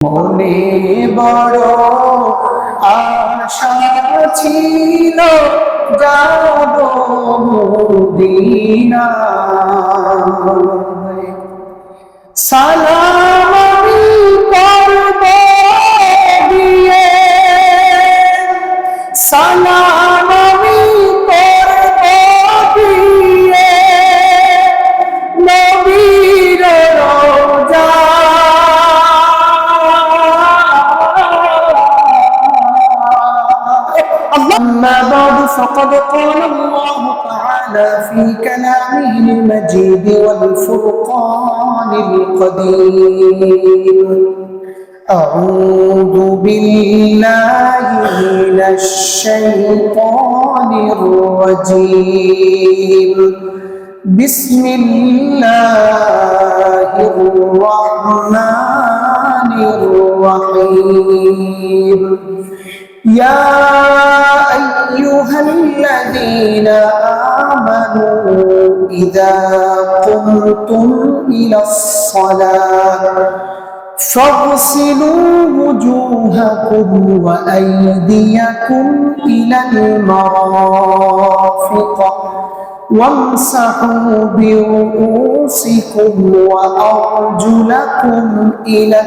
মনে বড় আশা ছিল যাব মদিনায়, সালাম আমি করব দিয়ে, সালাম আমি করব দিয়ে নবীর রওজা। أما بعد فقد قال الله تعالى في كلامه المجيد والفرقان القدير: أعوذ بالله من الشيطان الرجيم، بسم الله الرحمن الرحيم. يا أيها الذين آمنوا إذا قمتم إلى الصلاة فاغسلوا وجوهكم وأيديكم إلى المرافق وامسحوا برؤوسكم وأرجلكم إلى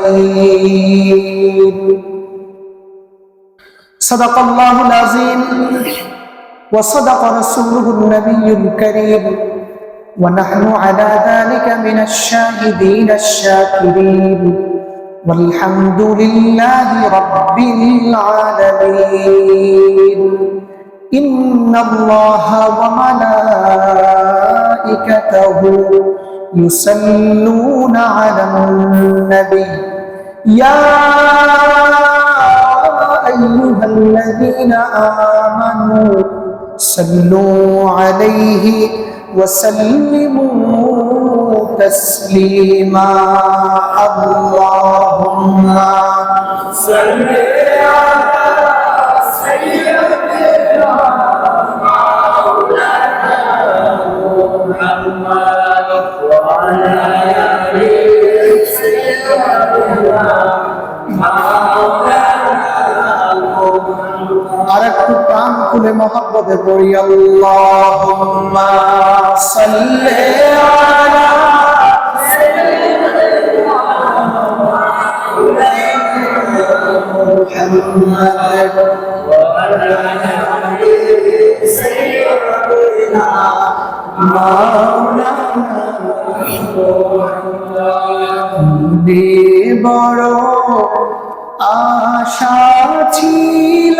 الكعبين. صدق الله العظيم وصدق رسوله النبي الكريم ونحن على ذلك من الشاهدين الشاكرين والحمد لله رب العالمين. إن الله وملائكته يصلون على النبي يا أيها الذين آمنوا صلوا عليه وسلموا تسليما. اللهم صل على سيدنا مولانا محمد وعلى آل سيدنا আরেকটু প্রাণ খুলে মহব্বতে পড়ি আল্লাহুম্মা সাল্লি আলা সাইয়্যিদিনা মুহাম্মাদ ওয়া আলা আলি সাইয়্যিদিনা মাওলানা বড় আশা ছিল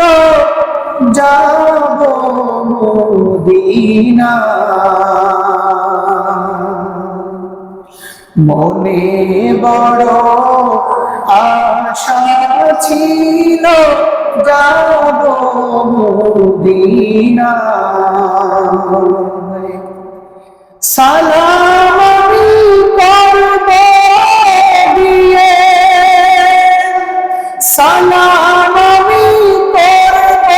যাব মদিনা, মনে বড় আশা ছিল যাব মদিনা, সালাম আমি করব দিয়ে, সালাম আমি করব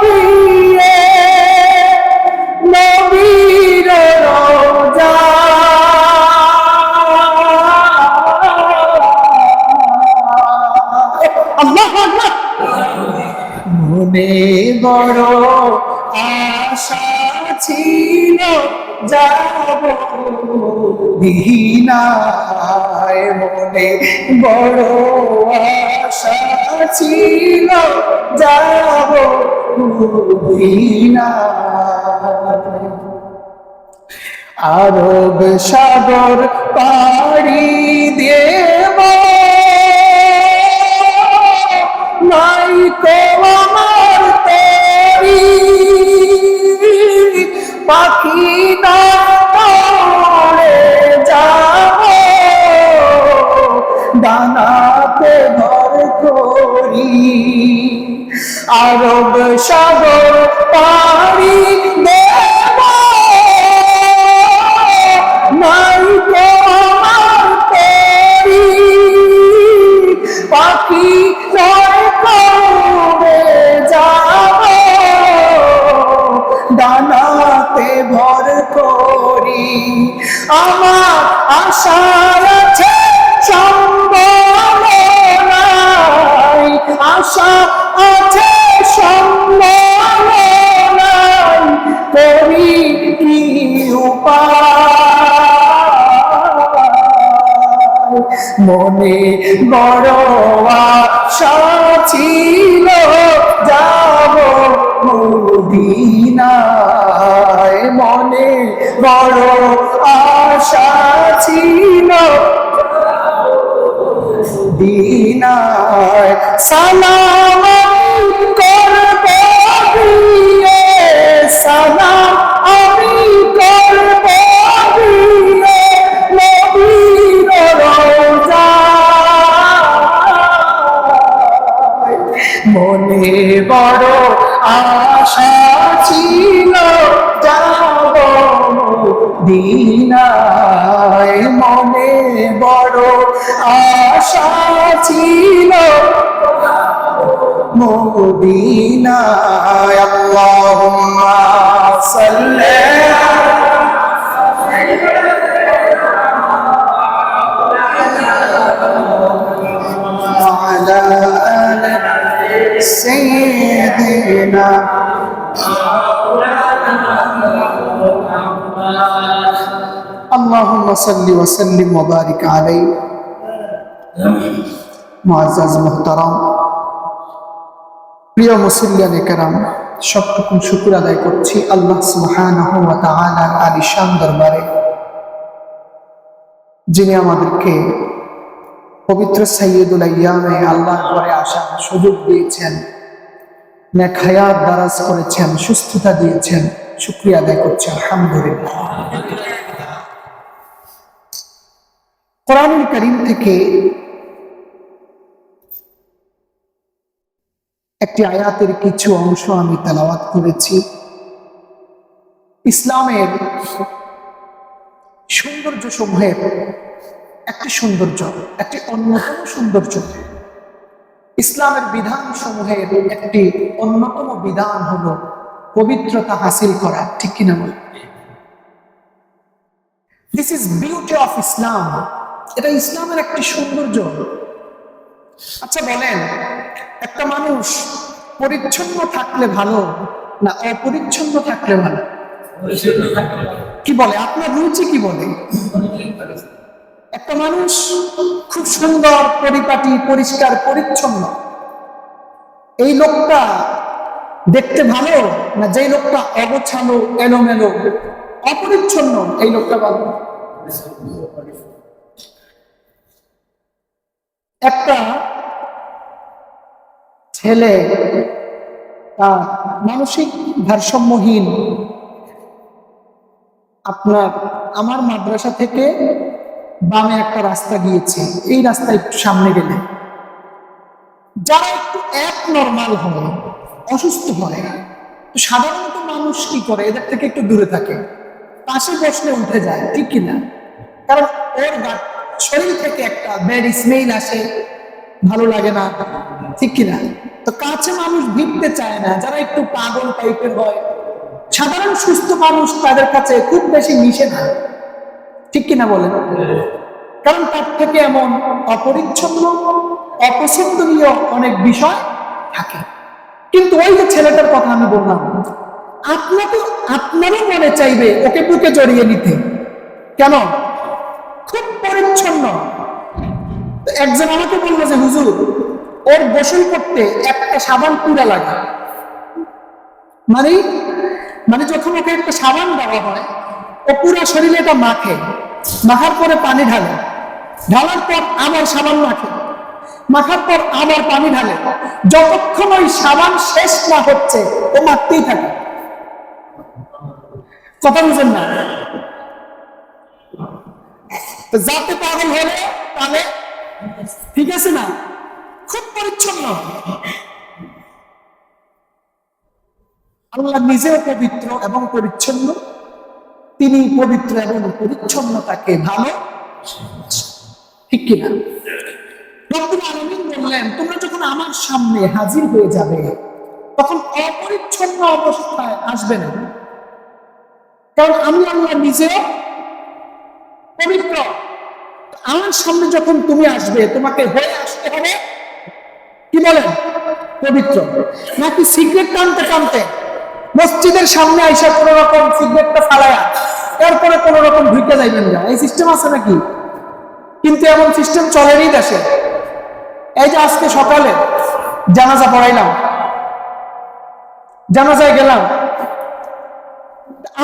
দিয়ে নবীর রওজা। আল্লাহু আকবার। মনে বড় আশা ছিল যাব মদিনায়, মনে বড় আশা ছিল যাব মদিনায়। আরব সাগর পাড়ি দেব নাই কো আমার তরি, পাখি না পড়ে যাব ডানাতে ভর করি। আরব সাগর পাড়ি দেব নাই কো আমার তরি, পাখি নয় করে যাব ডানাতে ভর করি। আমার আশা আছে সম্বল মনে বড় আশা ছিল যাব মদিনায়, মনে বড় আশা ছিল মদিনায়। সালাম করব দিয়ে, সালাম আমি করব দিয়ে নবীর রওজায়, মনে বড় আশা ছিল যাব মদিনায়, মনে বড় আশা ছিল মদিনায়। আল্লাহুম্মা সাল্লি আলা আলি সাইয়্যিদিনা اللهم صل وسلم وبارك عليه। মুআজ্জাজ মুহতারাম, প্রিয় মুসল্লিয়ানে কেরাম, সবটুকু শুকর আদায় করছি আল্লাহ সুবহানাহু ওয়া তাআলার আলিশান দরবারে, যিনি আমাদেরকে পবিত্র সাইয়্যিদুল আইয়ামে আল্লাহর ঘরে আসার সুযোগ দিয়েছেন, নেক হায়াত দারাজ করেছেন, সুস্থতা দিয়েছেন। শুকরিয়া আদায় করছি আলহামদুলিল্লাহ। কোরআনুল কারীম থেকে একটি আয়াতের কিছু অংশ আমি তেলাওয়াত করেছি। ইসলামের সৌন্দর্য সমূহের একটি সৌন্দর্য, একটি অন্যতম সৌন্দর্য, ইসলামের বিধান সমূহের একটি অন্যতম বিধান হলো পবিত্রতা হাসিল করা, ঠিক কিনা বল? This is beauty of Islam. এটা ইসলামের একটি সৌন্দর্য। আচ্ছা বলেন, একটা মানুষ পরিচ্ছন্ন থাকলে ভালো না অপরিচ্ছন্ন থাকলে ভালো? কি বলে আপনার রুচি কি বলে? একটা মানুষ খুব সুন্দর, পরিপাটি, পরিষ্কার পরিচ্ছন্ন, এই লোকটা দেখতে ভালো না যেই লোকটা অগোছালো, এলোমেলো, অপরিচ্ছন্ন, এই লোকটা ভালো? একটা ছেলে মানসিক ভারসাম্যহীন, আমার মাদ্রাসা থেকে বামে একটা রাস্তা গিয়েছে, এই রাস্তায় একটু সামনে গেলে যারা একটু এক নরমাল হয়, অসুস্থ হয়, সাধারণত মানুষ কি করে? এদের থেকে একটু দূরে থাকে, পাশে বসলে উঠে যায়, ঠিক কিনা? কারণ ওর শরীর থেকে একটা ব্যাড স্মেল আসে, ভালো লাগে না, ঠিক কিনা? তো কাছে মানুষ ভিড়তে চায় না। যারা একটু পাগল টাইপের হয়, সাধারণ সুস্থ মানুষ তাদের কাছে খুব বেশি মিশে না, ঠিক কিনা বলেন? কারণ তার থেকে এমন অপরিচ্ছন্ন, অপছন্দনীয় অনেক বিষয় থাকে। কিন্তু ওই যে ছেলেটার কথা আমি বললাম, আপনারও মনে চাইবে ওকে বুকে জড়িয়ে নিতে। কেন? খুব পরিচ্ছন্ন। একজন আমাকে বললো যে হুজুর, ওর গোসল করতে একটা সাবান পুরা লাগে। মানে যখন ওকে একটা সাবান দেওয়া হয়, ও পুরা শরীরে এটা মাখে, মাখার পরে পানি ঢালে, ঢালার পর আবার সাবান মাখে, মাখার পর আবার পানি ঢালে, যতক্ষণ ওই সাবান শেষ না হচ্ছে ও মাখতেই থাকে। কথা বুঝেন না? যাতে পাগল হলে তাহলে ঠিক আছে না? খুব পরিচ্ছন্ন। আল্লাহ নিজেও পবিত্র এবং পরিচ্ছন্ন, তিনি পবিত্র এবং পরিচ্ছন্নতাকে ভালো, ঠিক কিনা? রব্বুল আলামিন বললেন, তোমরা যখন আমার সামনে হাজির হয়ে যাবে তখন অপরিচ্ছন্ন অবস্থায় আসবে না, কারণ আমি আল্লাহ নিজেও পবিত্র। আমার সামনে যখন তুমি আসবে, তোমাকে হয়ে আসতে হবে কি বলেন? পবিত্র। নাকি সিগারেট টানতে টানতে মসজিদের সামনে আইসা কোন রকম সিগারেটটা ফালায়া এরপরে কোন রকম ঢুকে যাইবেন না, এই সিস্টেম আছে নাকি? কিন্তু এমন সিস্টেম চলেনি দেশে। এই যে আজকে সকালে জানাজা পড়াইলাম, জানাজায় গেলাম,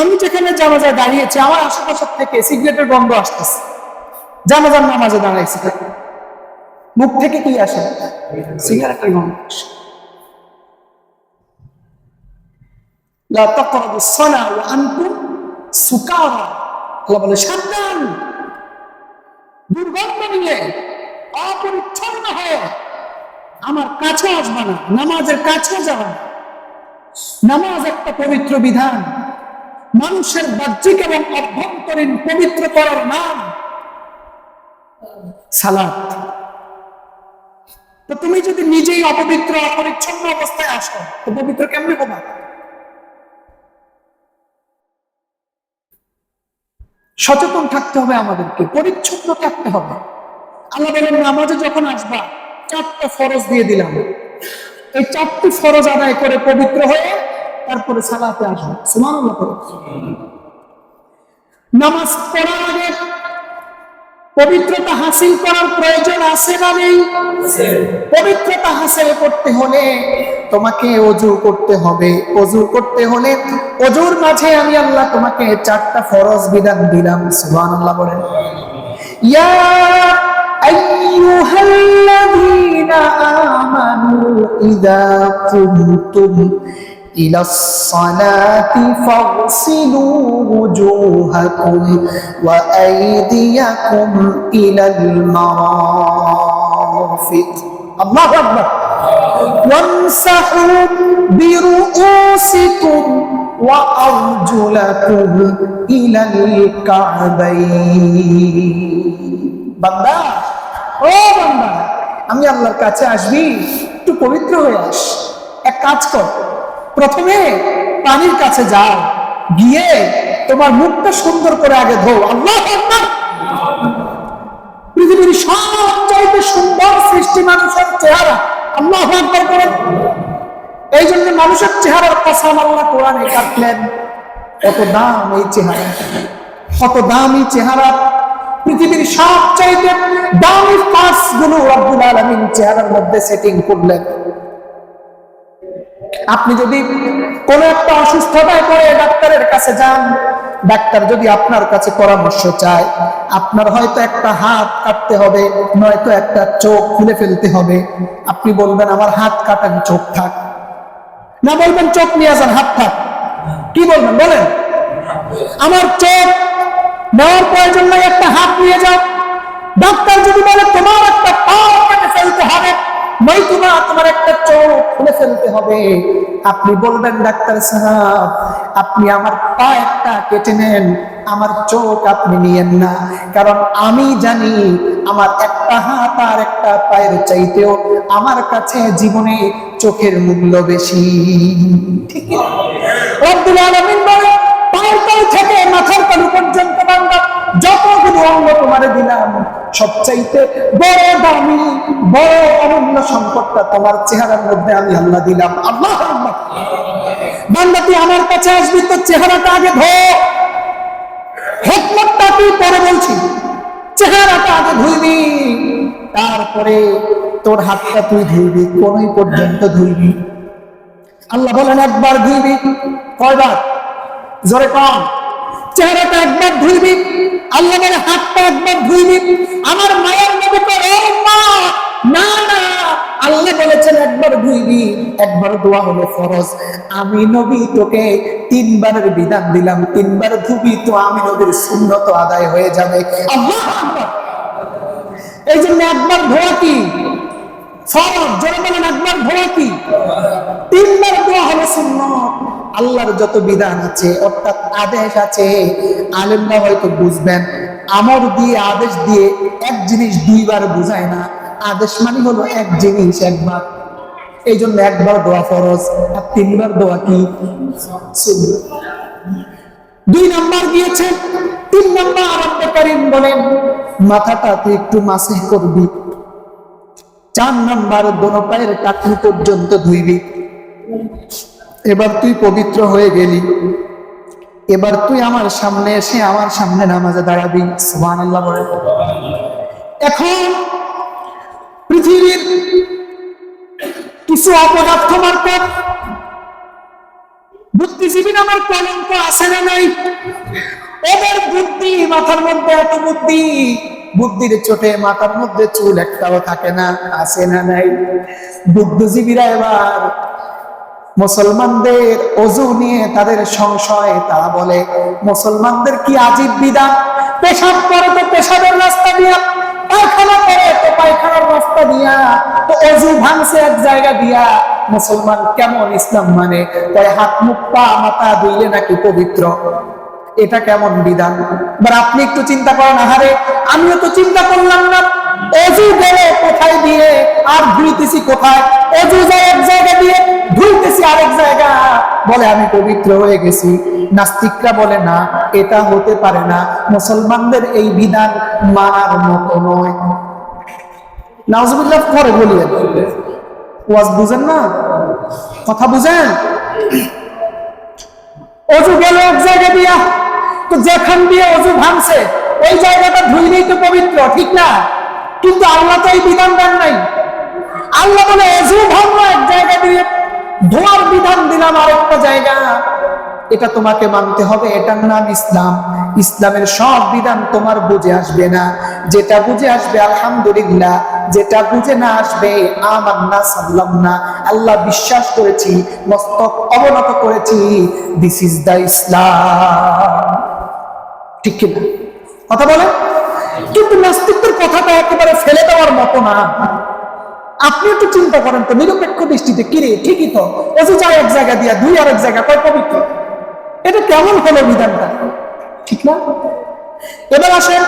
আমি যেখানে জানাজায় দাঁড়িয়েছি আমার আশেপাশের থেকে সিগারেটের গন্ধ আসতেছে। জানাজার নামাজে দাঁড়াইছি, মুখ থেকে কি আসে? সিগারেটের গন্ধ আসে। লা তাকরাবুস সালাহ ওয়া আনতুম সুকারা, আল্লাহ বলে সাবধান, দুর্গন্ধ নিয়ে অপরিচ্ছন্ন হয়ে আমার কাছে আসবে না, নামাজের কাছে যাবে না। নামাজ একটা পবিত্র বিধান, মানুষের বাহ্যিক এবং অভ্যন্তরীণ পবিত্র করার নাম সালাত। তো তুমি যদি নিজেই অপবিত্র অপরিচ্ছন্ন অবস্থায় আসো তো পবিত্র কেমনে হবা? সচেতন থাকতে হবে, আমাদেরকে পরিচ্ছন্ন থাকতে হবে। আল্লাহ বলেন নামাজে যখন আসবা 4টা ফরজ দিয়ে দিলাম, এই 4টি ফরজ আদায় করে পবিত্র হয়ে তারপরে সালাতে আসবে। সুবহানাল্লাহ। নামাজ পড়ার আগে পবিত্রতা হাসিল করার প্রয়োজন আছে না নেই? পবিত্রতা হাসিল করতে হলে তোমাকে ওযু করতে হবে। ওযু করতে হলে ওযুর মাঝে আমি আল্লাহ তোমাকে 4টা ফরজ বিধান দিলাম। সুবহানাল্লাহ বলেন। ইয়া আইয়ুহাল্লাযীনা আমানু ইযা কুমতুম ইলাস সালাতি ফাগসিলু ওয়ুজুহাকুম ওয়া আইদিয়াকুম ইলাল মারাফিক। আল্লাহু আকবার। ওয়ামসাহু বিরুউসিকুম ওয়া আরজুলাকুম ইলাল কা'বাইন। বান্দা, ও বান্দা, আমি আল্লাহর কাছে আসবি, একটু পবিত্র হয়ে আস। এক কাজ কর, প্রথমে পানির কাছে যাও, গিয়ে তোমার মুখটা সুন্দর করে আগে ধো। আল্লাহু আকবার। পৃথিবীর সবচাইতে সুন্দর সৃষ্টি মানুষের চেহারা। আল্লাহু আকবার করেন। এই জন্য মানুষের চেহারার কসম আল্লাহ কোরআনে কাটলেন। কত দাম এই চেহারা, কত দাম এই চেহারা। পৃথিবীর সবচাইতে দামি পার্টস গুলো রব্বুল আলামিন চেহারার মধ্যে সেটিং করলেন। আপনি যদি কোনো একটা অসুস্থতায় পড়ে ডাক্তারের কাছে যান, ডাক্তার যদি আপনার কাছে পরামর্শ চায়, আপনার হয়তো একটা হাত কাটতে হবে, নয়তো একটা চোখ খুলে ফেলতে হবে। আপনি বলবেন আমার হাত কাটান, চোখ থাক, না বলবেন চোখ নিয়ে যান, হাত থাক? কি বলবেন বলেন? আমার চোখ নেওয়ার প্রয়োজন নাই, একটা হাত নিয়ে যাও। ডাক্তার যদি বলে তোমার একটা পা কেটে ফেলতে হবে, নয়তুবা তোমার একটা চোখ খুলে ফেলতে হবে, আপনি বলবেন ডাক্তার সাহেব আপনি আমার পা একটা কেটে নেন, আমার চোখ আপনি নিয়েন না। কারণ আমি জানি আমার একটা হাত আর একটা পায়ের চাইতেও আমার কাছে জীবনে চোখের মূল্য বেশি। ঠিক না? রব্বুল আলামিন বলে পায়ের তল থেকে মাথার তালু পর্যন্ত বান্দা যতগুলো অঙ্গ তোমারে দিলাম, সবচাইতে বড় দামি বড় অমূল্য সম্পদটা তোমার চেহারার মধ্যে আমি আল্লাহ দিলাম। আল্লাহু আকবার। বান্দা তুই আমার কাছে আসবি, তো চেহারাটা আগে ধো। হিকমতটা তুই পরে বলছি, চেহারাটা আগে ধুইবি, তারপরে তোর হাতটা তুই ধুইবি, কোনই পর্যন্ত ধুইবি। আল্লাহ বলেন একবার ধুইবি। কয়বার? জোরে কম। চেহারাটা একবার ধুইবি। আল্লাহ বলে হাতটা একবার ধুইবি। আমার মায়ের নবী করে মা, না না, আল্লাহ বলেছেন একবার ধুইবি। একবার দোয়া হলো ফরজ। আমি নবী তোকে 3বারের বিধান দিলাম, 3বার ধুবি তো আমি নবীর সুন্নত আদায় হয়ে যাবে। আল্লাহু আকবার। এই জন্য একবার ধোয়া কি ফরজ? জোরে বলেন একবার ধোয়া কি? 3বার দোয়া হলো সুন্নত। আল্লাহর যত বিধান আছে অর্থাৎ আদেশ আছে, আলেমরা হয়তো বুঝবেন আমর দিয়ে আদেশ দিয়ে এক জিনিস 2বার বুঝায় না। আদেশ মানে হলো এক জিনিস একবার। এই জন্য একবার দোয়া ফরজ আর 3বার দোয়া কি সুন্নাত। 2 নাম্বার গিয়েছে। 3 নাম্বার রব্বুল কারীম বলেন মাথাটা তুই একটু মাসিহ করবি। 4 নাম্বার দোনো পায়ের কাঁধ পর্যন্ত ধুইবি। এবার তুই পবিত্র হয়ে গেলি, এবার তুই আমার সামনে এসে আমার সামনে নামাজে দাঁড়াবি। সুবহানাল্লাহ বলে। এখন পৃথিবীর কিছু অপদার্থ মার্কেট বুদ্ধিজীবী নামের কলঙ্ক আছে না নাই? ওদের বুদ্ধি, মাথার মধ্যে এত বুদ্ধি, বুদ্ধির চোটে মাথার মধ্যে চুল একটাও থাকে না, আছে না নাই? বুদ্ধিজীবীরা এবার মুসলমানদের ওযু নিয়ে তাদের সংশয়, তারা বলে মুসলমানদের কি আজীব বিধান, পেশাব করে তো পেশাবের রাস্তা দিয়া, পায়খানা করে তো পায়খানার রাস্তা দিয়া, তো ওযু ভাঙছে এক জায়গা দিয়া, মুসলমান কেমন ইসলাম মানে? কয় হাত মুখ পা মাথা ধুইলে নাকি পবিত্র। এটা কেমন বিধান? এবার আপনি একটু চিন্তা করেন, আহারে আমিও তো চিন্তা করলাম না, ওযু গেলে কোথায় দিয়ে আর ধুইতেছি কোথায়, ওযু যায় এক জায়গা দিয়ে, ধুইতেছি আরেক জায়গা, বলে আমি পবিত্র হয়ে গেছি। নাস্তিকরা বলে না, এটা হতে পারে না, মুসলমানদের এই বিধান মানার মতো নয়। নাউজুবিল্লাহ পরে বলিয়েন, ওয়াজ বুঝেন না, কথা বুঝেন? ওযু গেল এক জায়গা দিয়া, তো যেখান দিয়ে ওযু ভাঙছে ওই জায়গাটা ধুইলেই তো পবিত্র, ঠিক না? কিন্তু আল্লাহ তো এই বিধান দেন নাই। আল্লাহ বলে ওযু ভাঙলো এক জায়গা দিয়ে, ধোয়ার বিধান দিলাম আরেকটা জায়গা। এটা তোমাকে মানতে হবে, এটার নাম ইসলাম। ইসলামের সব বিধান তোমার বুঝে আসবে না, যেটা বুঝে আসবে আলহামদুলিল্লাহ, যেটা বুঝে না আসবে আমান্না সাল্লামনা, আল্লাহ বিশ্বাস করেছি, মস্তক অবনত করেছি, দিস ইজ দা ইসলাম। ঠিক কিনা কথা বলে? কিন্তু নাস্তিকদের কথাটা একেবারে ফেলে দেওয়ার মতো না। আপনি একটু চিন্তা করেন তো নিরপেক্ষ দৃষ্টিতে, কিরে ঠিকই তো, ওযু যায় এক জায়গা দিয়া, দুই আরেক জায়গা, কয় পবিত্র। এটা কেমন হলো বিধানটা, ঠিক না? এবার আসেন,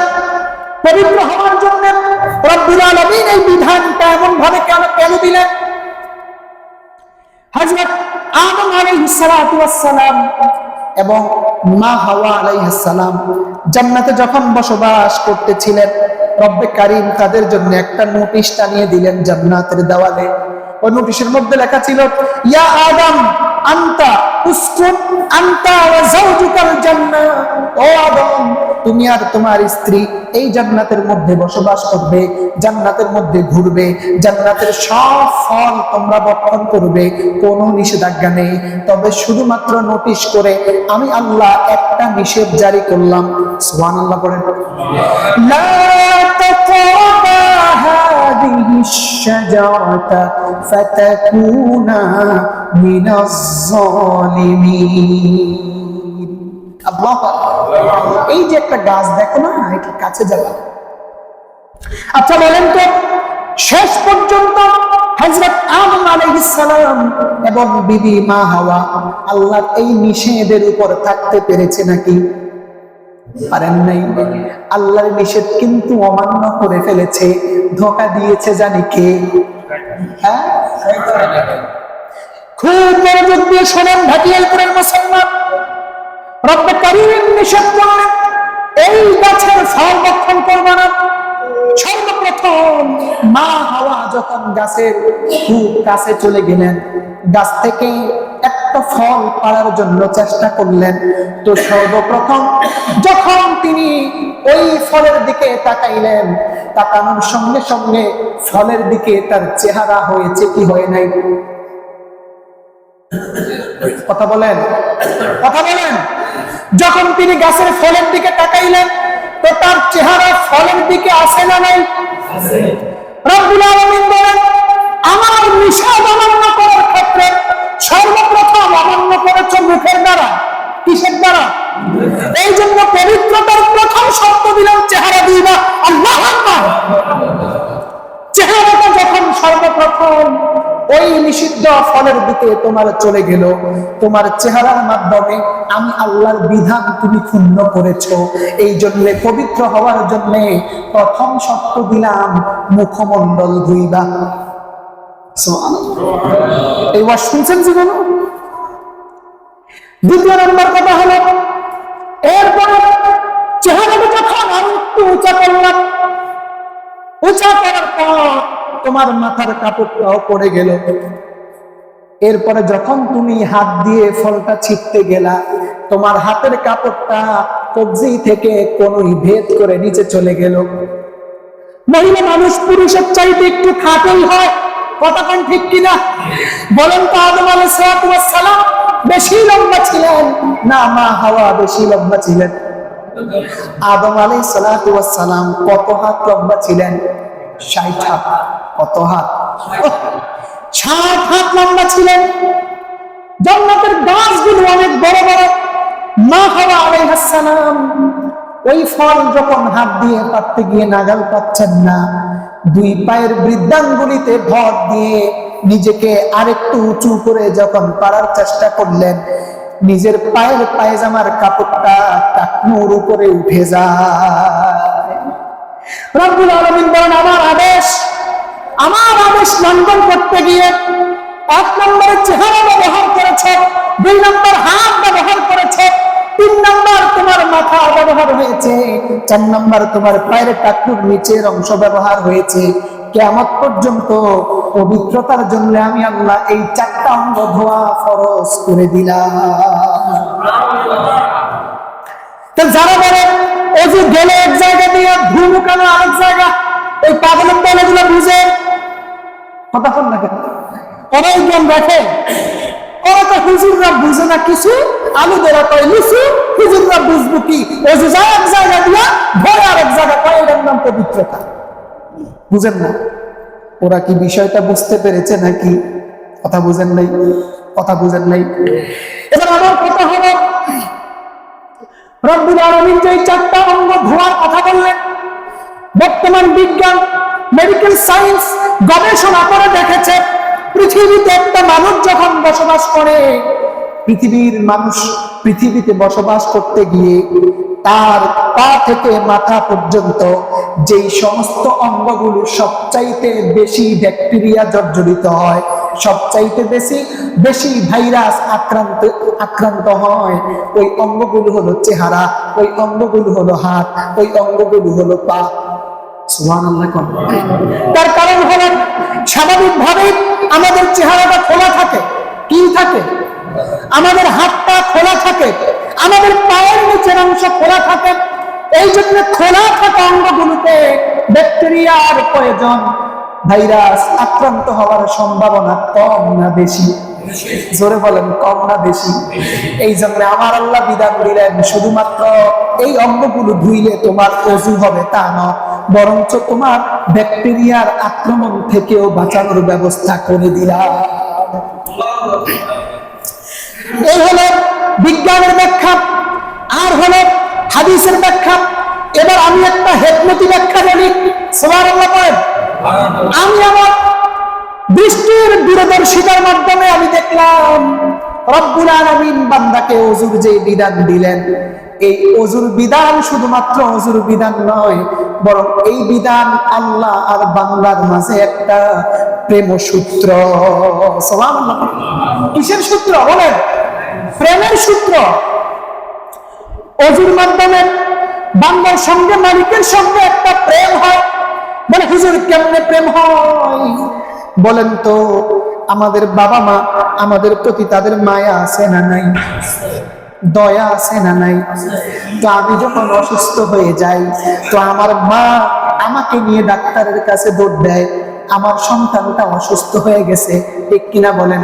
পবিত্র হওয়ার জন্য রব্বুল আলামিন এই বিধানটা এমন ভাবে কেন দিলেন? হযরত আদম আলাইহিস সালাতু ওয়াস সালাম এবং মা হাওয়া আলাইহিস সালাম জান্নাতে যখন বসবাস করতেছিলেন, রব্বে কারীম তাদের জন্য একটা নোটিশ টানিয়ে দিলেন জান্নাতের দেওয়ালে। ওই নোটিশের মধ্যে লেখা ছিল, ইয়া আদম আনতা উসকুন আনতা ওয়া যাওজুকাল জান্নাহ, ও আদম তুমি আর তোমার স্ত্রী এই জান্নাতের মধ্যে বসবাস করবে, জান্নাতের মধ্যে ঘুরবে, জান্নাতের সব ফল তোমরা ভক্ষণ করবে, কোনো নিষেধাজ্ঞা নেই। তবে শুধুমাত্র নোটিশ করে আমি আল্লাহ একটা নিষেধ জারি করলাম। সুবহানাল্লাহ বলেন, লা তাকরাবা হাদিহি শাজারাতা ফাতাকুনা মিনাজ জালিমিন। আল্লাহু আকবার। এই যে একটা গাছ দেখো না, এটা কাছে যাবে। আচ্ছা বলেন তো, শেষ পর্যন্ত হযরত আদম আলাইহিস সালাম এবং বিবি মা হাওয়া আল্লাহর এই নিষেধের উপর থাকতে পেরেছে নাকি? পারেন নাই। আল্লাহর নিষেধ কিন্তু অমান্য করে ফেলেছে, ধোঁকা দিয়েছে জানি কে? হ্যাঁ, খুব মনোযোগ দিয়ে শোনেন ভাটিয়ালপুরের মুসলমান। রব্বে কারীম নিষেধ করলেন এই গাছের ফল ভক্ষণ করবে না। সর্বপ্রথম মা হাওয়া যখন গাছের খুব কাছে চলে গেলেন, গাছ থেকে একটা ফল পাড়ার জন্য চেষ্টা করলেন, তো সর্বপ্রথম যখন তিনি ওই ফলের দিকে তাকাইলেন, তাকানোর সঙ্গে সঙ্গে ফলের দিকে তার চেহারা হয়েছে কি হয় নাই? কথা বলেন, কথা বলেন। যখন তিনি গাছের ফলের দিকে তাকাইলেন, তো তার চেহারা ফলের দিকে আসে না নাই? রব্বুল আলামিন বলেন, আমার নিষেধ অমান্য করার ক্ষেত্রে সর্বপ্রথম অমান্য করেছে মুখের দ্বারা। কিসের দ্বারা? এই জন্য পবিত্রতার প্রথম শর্ত দিলাম চেহারা দিবা। আল্লাহু আকবার। চেহারাটা যখন সর্বপ্রথম ওই নিষিদ্ধ ফলের দিকে তোমার চলে গেল, তোমার চেহারার মাধ্যমে আমি আল্লাহর বিধান তুমি ক্ষুণ্ণ করেছো, এই জন্য পবিত্র হওয়ার জন্য প্রথম শর্ত দিলাম মুখমণ্ডল ধুইবা। এই ওয়াজ শুনছেন জীবন? দ্বিতীয় নম্বর কথা হলো, এরপরে চেহারাটা যখন আরো একটু উঁচা করলাম, উঁচা করার পর তোমার মাথার কাপড়টাও পড়ে গেল। এরপরে যখন তুমি হাত দিয়ে ফলটা ছিটতে গেলা, তোমার হাতের কাপড়টা কবজি থেকে কোনই ভেদ করে নিচে চলে গেল। মহিলা মানুষ পুরুষের চাইতে একটু খাটোই হয়, কথা কোন ঠিক কিনা? বলেন তো আদম আলাইহিস সালাম বেশি লম্বা ছিলেন না মা হাওয়া বেশি লম্বা ছিলেন? আদম আলাইহিস সালাম কত হাত লম্বা ছিলেন? 60 হাত। কত হাত? 60 হাত লম্বা ছিলেন। জান্নাতের গাছগুলো অনেক বড় বড়। মা হাওয়া আলাইহিস সালাম ওই ফল যখন হাত দিয়ে পাততে গিয়ে নাগাল পাচ্ছেন না, দুই পায়ের বৃদ্ধাঙ্গুলিতে ভর দিয়ে নিজেকে আরেকটু উঁচু করে যখন পারার চেষ্টা করলেন, নিজের পায়ের পায়জামার কাপড়টা টাকনুর উপরে উঠে যায়। রব্বুল আলামিন বলেন, আমার আদেশ লঙ্ঘন করতে গিয়ে 1 নম্বরে চেহারা ব্যবহার করেছে, 2 নম্বর হাত ব্যবহার করেছে, 3 নম্বর তোমার মাথা ব্যবহার হয়েছে, 4 নম্বর তোমার পায়ের টাকনুর নিচের অংশ ব্যবহার হয়েছে। কিয়ামত পর্যন্ত পবিত্রতার জন্য আমি আল্লাহ এই 4টা অঙ্গ ধোয়া ফরজ করে দিলাম। যারা বলে ওযু গেলে এক জায়গা দিয়ে ধুমুকানো আরেক জায়গা, ওই পাগলের দল এগুলো বুঝে কথা বল না কেন? ওরাই জ্ঞান রাখে। ওরা তো হুজুররা বুঝে না কিছু, আলু দেওয়া কয় লুচু, হুজুররা বুঝবো কি? ওযু যায় এক জায়গা দিয়া ভরে আরেক জায়গা কয়, এটার নাম পবিত্রতা। বুঝেন না? ওরা কি বিষয়টা বুঝতে পেরেছে নাকি? কথা বুঝেন নাই? কথা বুঝেন নাই? এবার আমার কথা হলো, রব্বুল আলামিন যে 4টা অঙ্গ ধোয়ার কথা বললেন, বর্তমান বিজ্ঞান মেডিকেল সায়েন্স গবেষণা করে দেখেছে পৃথিবীতে একটা মানুষ যখন বসবাস করে, পৃথিবীতে বসবাস করতে গিয়ে তার পা থেকে মাথা পর্যন্ত যেই সমস্ত অঙ্গগুলো সবচাইতে বেশি ব্যাকটেরিয়া জর্জরিত হয়, সবচাইতে বেশি ভাইরাস আক্রান্ত হয়, ওই অঙ্গগুলো হলো চেহারা, ওই অঙ্গগুলো হলো হাত, ওই অঙ্গগুলো হলো পা। সুবহানাল্লাহ। তার কারণ হলো স্বাভাবিকভাবেই আমাদের চেহারাটা খোলা থাকে। কি থাকে? আমাদের হাতটা খোলা থাকে, আমাদের পায়ের নিচের অংশ খোলা থাকে। এই জন্য খোলা থাকা অঙ্গগুলোতে ব্যাকটেরিয়ার প্রয়োজন। ভাইরাস আক্রান্ত হওয়ার সম্ভাবনা কম না বেশি? জোরে বলেন, কম না বেশি? এই জন্য আমার আল্লাহ বিধান দিলেন, শুধুমাত্র এই অঙ্গগুলো ধুইলে তোমার ওযু হবে তা নয়, বরঞ্চ তোমার ব্যাকটেরিয়ার আক্রমণ থেকেও বাঁচানোর ব্যবস্থা করে দিলাম। এই হলো বিজ্ঞানের ব্যাখ্যা, আর হলো হাদিসের ব্যাখ্যা। এবার আমি একটা হেকমতি ব্যাখ্যা বলি। সুবহানাল্লাহ বলেন। আমি আমার দৃষ্টির দূরদর্শিতার মাধ্যমে আমি দেখলাম রব্বুল আলামিন বান্দাকে ওযুর যে বিধান দিলেন, এই ওযুর বিধান শুধুমাত্র ওযুর বিধান নয়, বরং এই বিধান আল্লাহ আর বান্দার মাঝে একটা প্রেম সূত্র। সুবহানাল্লাহ। কিসের সূত্র বলেন? প্রেমের সূত্র। ওযুর মাধ্যমে বান্দার সঙ্গে মালিকের সঙ্গে একটা প্রেম হয়। বলে হুজুর কেমনে প্রেম হয়? বলেন তো, আমাদের বাবা মা আমাদের প্রতি তাদের মায়া আছে না নাই? দয়া আছে না নাই? তো আমি যখন অসুস্থ হয়ে যাই, তো আমার মা আমাকে নিয়ে ডাক্তারের কাছে দৌড় দেয়, আমার সন্তানটা অসুস্থ হয়ে গেছে, ঠিক কিনা বলেন?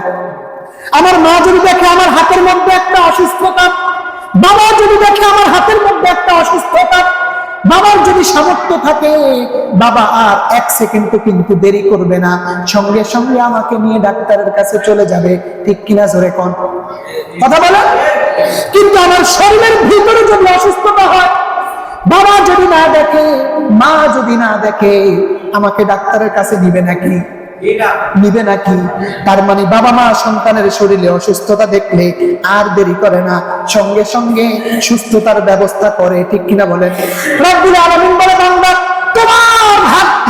আমার মা যদি দেখে আমার হাতের মধ্যে একটা অসুস্থতা, বাবা যদি দেখে আমার হাতের মধ্যে একটা অসুস্থতা, বাবার যদি সামর্থ্য থাকে, বাবা আর 1 সেকেন্ড কিন্তু দেরি করবে না, সঙ্গে সঙ্গে আমাকে নিয়ে ডাক্তারের কাছে চলে যাবে, ঠিক কিনা? জোরে কোন কথা বলেন। কিন্তু আমার শরীরের ভিতরে যদি অসুস্থতা হয়, বাবা যদি না দেখে, মা যদি না দেখে, আমাকে ডাক্তারের কাছে নিবে নাকি? নিবে নাকি? তার মানে বাবা মা সন্তানের শরীরে অসুস্থতা দেখলে আর দেরি করে না, সঙ্গে সঙ্গে সুস্থতার ব্যবস্থা করে, ঠিক কিনা বলেন? রব্বুল আলামিন বলে, বান্দা তোমার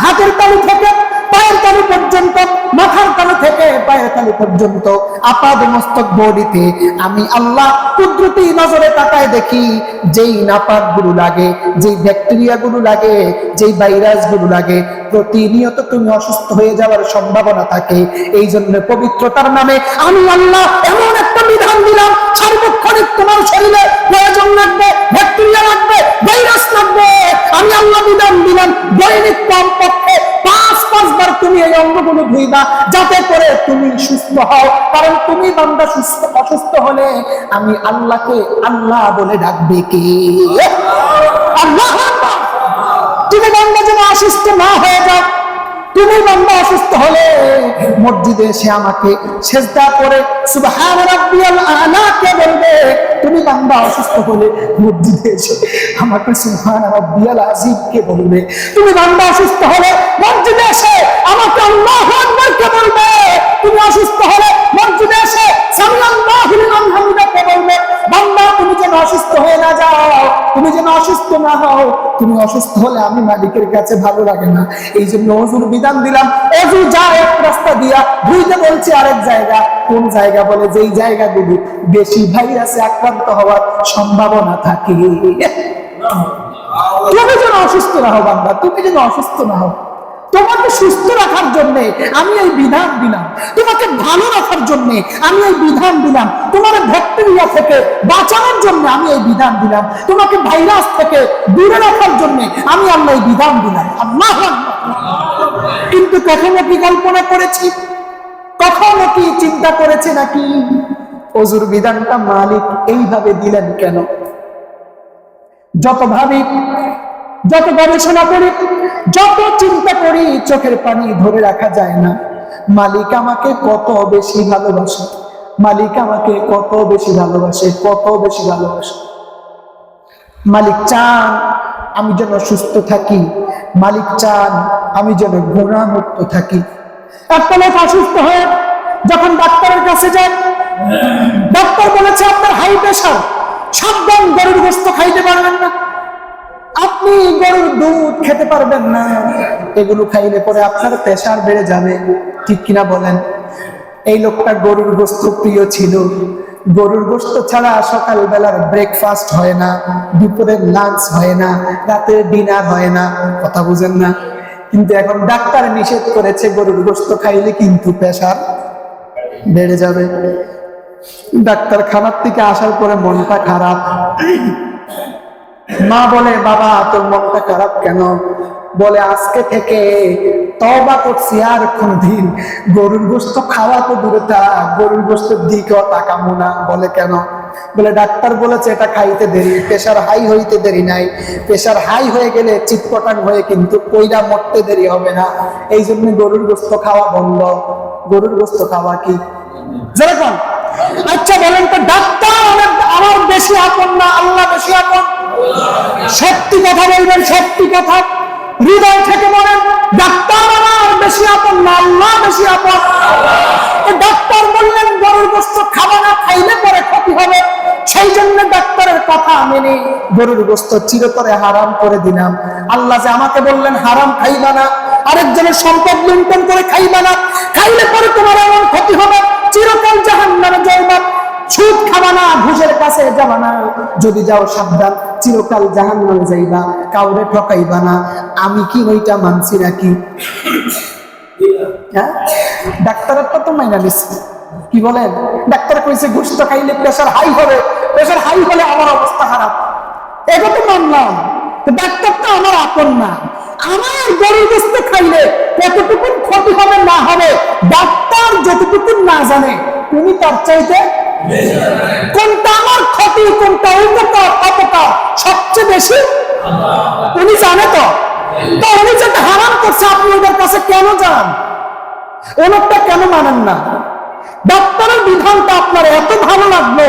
হাতের তালু থেকে পায়ের তালু পর্যন্ত, মাথার তালু থেকে পায়ের তালু পর্যন্ত আপাদ মস্তক বডিতে আমি আল্লাহ কুদরতি নজরে তাকায় দেখি, যেই নাপাক গুলো লাগে, যেই ব্যাকটেরিয়া গুলো লাগে, যেই ভাইরাস গুলো লাগে, প্রতিনিয়ত তুমি অসুস্থ হয়ে যাওয়ার সম্ভাবনা থাকে। এই জন্য পবিত্রতার নামে আমি আল্লাহ এমন একটা বিধান দিলাম সার্বক্ষণিক তোমার শরীরে প্রয়োজন লাগবে, ব্যাকটেরিয়া লাগবে, ভাইরাস লাগবে। আমি আল্লাহ বিধান দিলাম দৈনিক কমপক্ষে 5 বার তুমি এই অঙ্গগুলো ধুইবা, যাতে করে তুমি সুস্থ হও। কারণ তুমি বান্দা অসুস্থ হলে আমি আল্লাহকে আল্লাহ বলে ডাকবে কে? আল্লাহ। তুমি বান্দা যেন অসুস্থ না হয়ে যাও। তুমি বান্দা অসুস্থ হলে মসজিদে এসে আমাকে সেজদা করে সুবহান রাব্বিয়াল আলা কে বলবে। তুমি বান্দা অসুস্থ হলে মসজিদে এসে আমাকে সুবহান রাব্বিয়াল আযীম কে বলবে। তুমি বান্দা অসুস্থ হলে মসজিদে এসে আমাকে আল্লাহু আকবার কে বলবে। তুমি অসুস্থ হলে মসজিদে এসে সামিআল্লাহু লিমান হামিদা কে বলবে। বান্দা তুমি যেন অসুস্থ হয়ে না যাও, তুমি যেন অসুস্থ না হও। তুমি অসুস্থ হলে আমি মালিকের কাছে ভালো লাগে না। এই জন্য ওযুর বিধান দিলাম। ওযু যায় এক রাস্তা দিয়া, ধুইতে বলছি আরেক জায়গা। কোন জায়গা? বলে যেই জায়গাগুলি বেশি ভাইরাসে আক্রান্ত হওয়ার সম্ভাবনা থাকে। তুমি যেন অসুস্থ না হও বান্দা, তুমি যেন অসুস্থ না হও। তোমাকে সুস্থ রাখার জন্য আমি এই বিধান দিলাম, তোমাকে ভালো রাখার জন্য আমি এই বিধান দিলাম, তোমার ব্যাকটেরিয়া থেকে বাঁচানোর জন্য আমি এই বিধান দিলাম, তোমাকে ভাইরাস থেকে দূরে রাখার জন্য আমি আল্লাহ এই বিধান দিলাম। আল্লাহু আকবার। কিন্তু কখনো কি কল্পনা করেছি, কখনো কি চিন্তা করেছে নাকি ওযুর বিধানটা মালিক এইভাবে দিলেন কেন? যত ভাবি, যত গবেষণা করি, যত চিন্তা করি, চোখের পানি ধরে রাখা যায় না। মালিক আমাকে কত বেশি ভালোবাসে, মালিক আমাকে কত বেশি ভালোবাসে, কত বেশি ভালোবাসে। মালিক চান আমি যেন সুস্থ থাকি, মালিক চান আমি যেন গুনাহমুক্ত থাকি। একটা লোক অসুস্থ হয়ে যখন ডাক্তারের কাছে যায়, ডাক্তার বলেছে আপনার হাই প্রেশার, সাবধান গরুর গোশত খাইতে পারবেন না, আপনি গরুর দুধ খেতে পারবেন না, এগুলো খাইলে পরে আপনার প্রেশার বেড়ে যাবে। ঠিক কিনা বলেন? এই লোকটা গরুর গোশত প্রিয় ছিল। গরুর গোশত ছাড়া সকালবেলার ব্রেকফাস্ট হয় না, দুপুরের লাঞ্চ হয় না, রাতের ডিনার হয় না। কথা বুঝেন না? কিন্তু এখন ডাক্তার নিষেধ করেছে গরুর গোশত খাইলে কিন্তু প্রেশার বেড়ে যাবে। ডাক্তার খানার থেকে আসার পরে মনটা খারাপ। মা বলে বাবা তোর মনটা খারাপ কেন? বলে আজকে থেকে তওবা করছি, আর কোনদিন গরুর গোশত খাওয়া তো দূরে থাক, গরুর গোশতের দিকেও তাকাবো না। বলে কেন? বলে ডাক্তার বলেছে এটা খাইতে দেরি, প্রেশার হাই হইতে দেরি নাই, প্রেশার হাই হয়ে গেলে চিৎপটাং হয়ে কিন্তু কইরা মরতে দেরি হবে না, এই জন্য গরুর গোশত খাওয়া বন্ধ। গরুর গোশত খাওয়া কি যেরকম? আচ্ছা বলেন তো ডাক্তার আমার বেশি আপন না আল্লাহ বেশি আপন? সত্যি কথা বলবেন, সত্যি কথা হৃদয় থেকে বলেন, ডাক্তার আমার বেশি আপন না আল্লাহ বেশি আপন? ডাক্তার বললেন গরুর গোশত খাওয়া না, খাইলে পরে ক্ষতি হবে, সেই জন্য ডাক্তারের কথা মেনে গরুর গোশত চিরতরে হারাম করে দিলাম। আল্লাহ যে আমাকে বললেন হারাম খাইবা না, আরেকজনের সম্পদ লুণ্ঠন করে খাইবা না, খাইলে পরে তোমার এমন ক্ষতি হবে, চিরকাল জাহান্নামে যাইবা। সুদ খাবা না, ঘুষের কাছে যাবা না, যদি যাও সাবধান, চিরকাল জাহান্নামে যাইবা, কাউরে ঠকাইবা না। আমি কি ওইটা মানছি নাকি? হ্যাঁ, ডাক্তারের তো মাইনা নিছি। কি বলেন? ডাক্তার কইছে গোশত খাইলে প্রেশার হাই হবে, প্রেশার হাই হলে আমার অবস্থা খারাপ, এটা তো মানলাম। ডাক্তার তো আমার আপন না। আমার গরুর গোশত খাইলে কতটুকু ক্ষতি হবে না হবে ডাক্তার যতটুকু না জানে, তুমি তার চাইতে কোনটা আমার ক্ষতি, কোনটা উপকার অপকার সবচেয়ে বেশি উনি জানে। তো উনি যেটা হারাম করছে আপনি ওদের কাছে কেন যান? ওনারটা কেন মানেন না? ডাক্তারের বিধানটা আপনার এত ভালো লাগলো,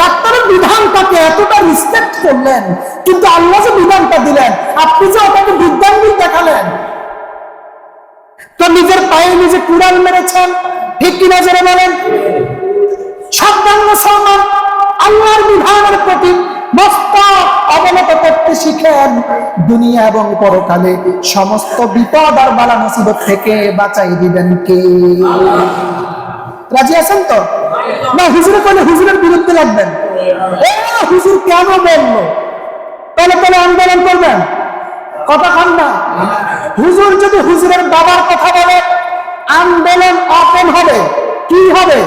ডাক্তারের বিধানটাকে এতটা রেসপেক্ট করলেন, কিন্তু আল্লাহ যে বিধানটা দিলেন আপনি যে ওটাকে বিদ্যাঙ্গুল দেখালেন, তো নিজের পায়ে নিজে কুড়াল মেরেছেন। ঠিক কিনা যারা বলেন? সাবধান মুসলমান, আল্লাহর বিধানের প্রতি মস্তক অবনত করতে শিখেন। দুনিয়া এবং পরকালে সমস্ত বিপদ আর বালা মুসিবত থেকে বাঁচাই দিবেন কে? রাজি আছেন তো? না হুজুরে কইলে হুজুরের বিরুদ্ধে লাগবেন, হুজুর কেন বললো, তাহলে আন্দোলন করবেন? কথা খান না। হুজুর যদি হুজুরের বাবার কথা বলে আন্দোলন অপন হবে। কি হবে?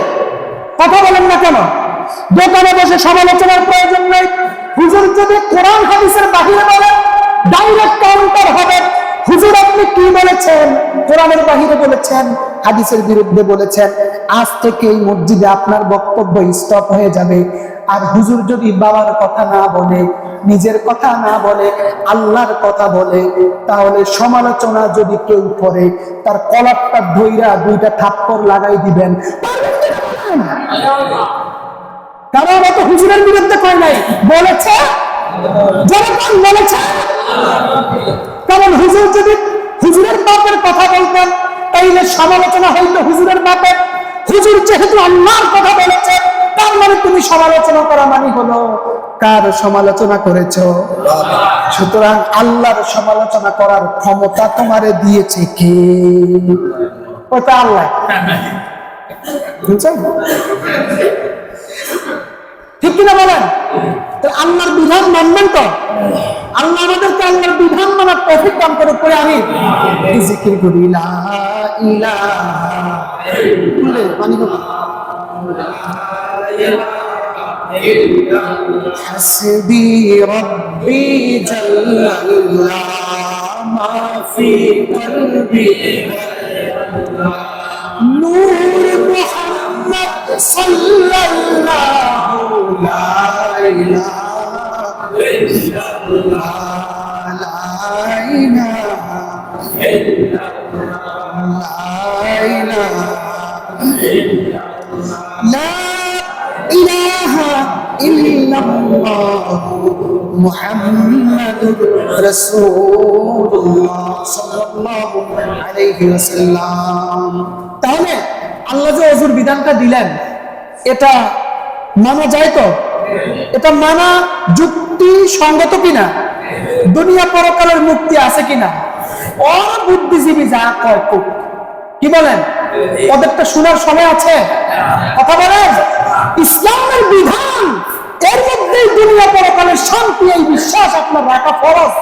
কথা বলেন না কেন? দোকানে বসে সমালোচনার প্রয়োজন নেই। হুজুর যদি কোরআন হাদিসের বাহিরে বলে, ডাইরেক্ট কাউন্টার হবে। হুজুর আপনি কি বলেছেন? কোরআনের বাহিরে বলেছেন, হাদিসের বিরুদ্ধে বলেছেন। আজ থেকে এই মসজিদে আপনার বক্তব্য স্টপ হয়ে যাবে। আর হুজুর যদি বাবার কথা না বলে, নিজের কথা না বলে, আল্লাহর কথা বলে, তাহলে সমালোচনা যদি কেউ করে, তার কলারটা ধইরা দুইটা থাপ্পড় লাগাই দিবেন। কারণ অত হুজুরের বিরুদ্ধে কয় নাই, বলেছে, জনগণ বলেছে। কারণ হুজুর যদি হুজুরের বাপের কথা বলতেন, তাইলে সমালোচনা হইতো হুজুরের বাপের। হুজুর যেহেতু আল্লাহর কথা বলেছে, তার মানে তুমি সমালোচনা করা মানে হলো কার সমালোচনা করেছো? সুতরাং আল্লাহর সমালোচনা করার ক্ষমতা তোমারে দিয়েছে কে? ওটা আল্লাহ। বুঝছেন? ঠিক কিনা বলেন? আল্লাহর বিধান মানবেন তো? আল্লাহ আমাদেরকে আল্লাহর বিধান মানার তৌফিক দান করে। পড়ে আমি জিকির করি, লা ইলাহা হাসবি রব্বি জাল্লাল্লাহ মা ফি কলবি নূর মুহাম্মদ সাল্লাল্লাহু লা ইলাহা ইল্লাল্লাহ লা ইলাহা ইল্লাল্লাহ মুহাম্মাদুর রাসূলুল্লাহ সাল্লাল্লাহু আলাইহি ওয়াসাল্লাম। তাহলে আল্লাহ যে ওযুর বিধানটা দিলেন, এটা মানা যায় তো? এটা মানা যুক্তি সঙ্গত কিনা? দুনিয়া পরকালের মুক্তি আছে কিনা? বুদ্ধিজীবী যা কয় কি বলেন, ওদেরটা শোনার সময় আছে? কথা বলেন। ইসলামের বিধান, এর মধ্যেই দুনিয়া পরকালের শান্তি, এই বিশ্বাস আপনার রাখা ফরজ।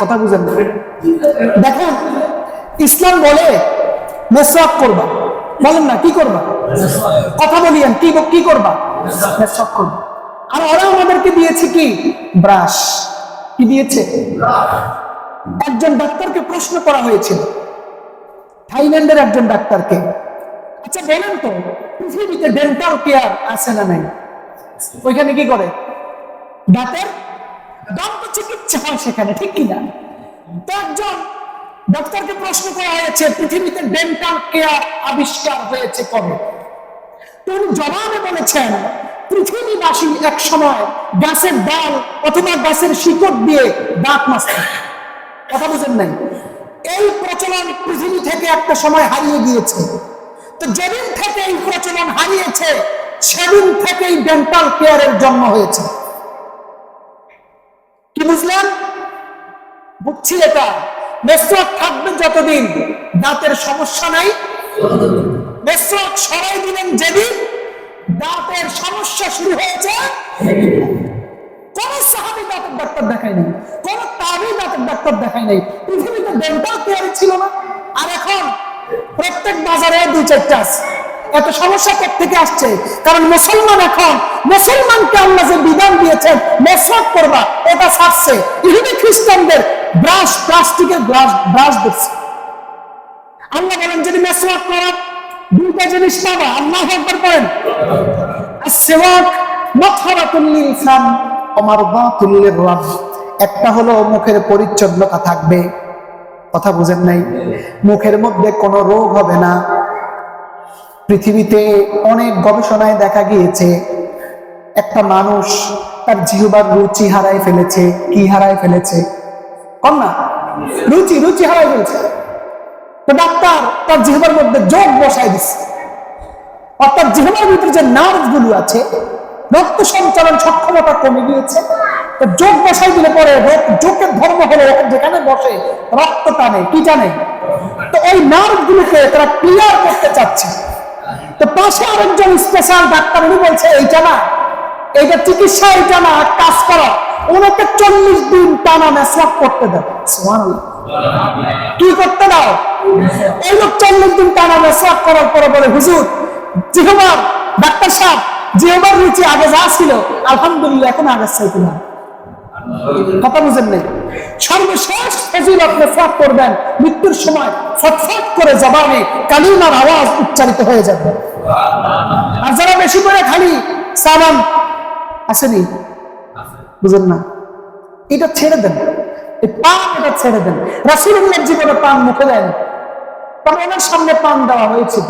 কথা বুঝেন? দেখেন, ইসলাম বলে মেসওয়াক করবা, বলেন না কি করবা? কথা বলিয়েন, কি করবা? মেসওয়াক করবা। আর ওরা আমাদেরকে দিয়েছে কি? ব্রাশ। কি দিয়েছে? একজন ডাক্তারকে প্রশ্ন করা হয়েছিল, থাইল্যান্ডের একজন ডাক্তারকে, আচ্ছা বলেন তো, পৃথিবীতে ডেন্টাল কেয়ার আছে না নাই? ওইখানে কি করে? দাঁতের দন্ত চিকিৎসা হয় সেখানে, ঠিক কিনা? তো একজন ডাক্তারকে প্রশ্ন করা হয়েছে, পৃথিবীতে ডেন্টাল কেয়ার আবিষ্কার হয়েছে কবে? তো উনি জবাবে বলেছেন, পৃথিবীবাসী এক সময় গাছের ডাল অথবা গাছের শিকড় দিয়ে দাঁত মাজত। কথা বুঝেন নাই? এই প্রচলন পৃথিবী থেকে একটা সময় হারিয়ে গিয়েছে। তো যেদিন থেকে এই প্রচলন হারিয়েছে, সেদিন থেকেই ডেন্টাল কেয়ারের জন্ম হয়েছে। কি বুঝলেন? বুঝছি এটা। মেসওয়াক থাকবে যতদিন, দাঁতের সমস্যা নাই। মেসওয়াক সরাই দিলেন যেদিন দাঁতের সমস্যা শুরু হয়েছে। কোন সাহাবী দাঁতের ডাক্তার দেখায় নাই, কোন তাবী দাঁতের ডাক্তার দেখায় নাই। পৃথিবীতে ডেন্টাল কেয়ার ছিল না। আর এখন প্রত্যেক বাজারে 2-4টা আছে। এত সমস্যা থেকে আসছে কারণ মুসলমান এখন, মুসলমানকে আল্লাহ যে বিধান দিয়েছেন মেসওয়াক করবা, এটা ছাড়ছে। ইহুদি খ্রিস্টানদের ব্রাশ, প্লাস্টিকের ব্রাশ দিচ্ছে। আল্লাহ বলেন যদি মেসওয়াক করো, দুইটা জিনিস পাবা। আল্লাহু আকবার করেন। আসওয়াক মাতহারাতুল লিসান ওয়া মারদাতুল লিররাব। একটা হলো মুখের পরিচ্ছন্নতা থাকবে। কথা বুঝেন নাই? মুখের মধ্যে কোনো রোগ হবে না। পৃথিবীতে অনেক গবেষণায় দেখা গিয়েছে, একটা মানুষ তার জিহ্বার রুচি হারায় ফেলেছে। কি হারায় ফেলেছে? কম না? রুচি হারায় ফেলেছে। তো ডাক্তার তার জিহ্বার মধ্যে যোগ বসায় দিচ্ছে, অর্থাৎ জিহ্বার ভিতরে যে নার্ভ গুলো আছে, রক্ত সঞ্চালন সক্ষমতা কমে গিয়েছে। তো যোগ বসাই দিলে পরে যোগের ধর্ম হলো যেখানে বসে রক্ত টানে। কি টানে? তো ওই নার্ভ গুলোকে তারা ক্লিয়ার করতে চাচ্ছে। তো পাশে আরেকজন স্পেশাল ডাক্তার, উনি বলছে এইটা না, এইটা চিকিৎসা, এইটা না, কাজ করা। ওনাকে 40 দিন টানা মেসওয়াক করতে দেয়। সুবহানাল্লাহ। কি করতে দাও? এই লোক 40 দিন টানা মেসওয়াক করার পরে বলে, হুজুর জিহ্বার ডাক্তার সাহেব জিহ্বার রুচি আগে যা ছিল আলহামদুলিল্লাহ এখন আগের চাইতে না। কথা বুঝেন নাই? সর্বশেষ ফজিলত মেসওয়াক করবেন, মৃত্যুর সময় ফটফট করে জবানে কালিমার আওয়াজ উচ্চারিত হয়ে যাবে। আর যারা বেশি করে খালি সাবান আসেনি, বুঝেন না, এটা ছেড়ে দেন, এই পান এটা ছেড়ে দেন। রাসূলুল্লাহর জীবনে পান মুখে দেন, তবে ওনার সামনে পান দেওয়া হয়েছিল।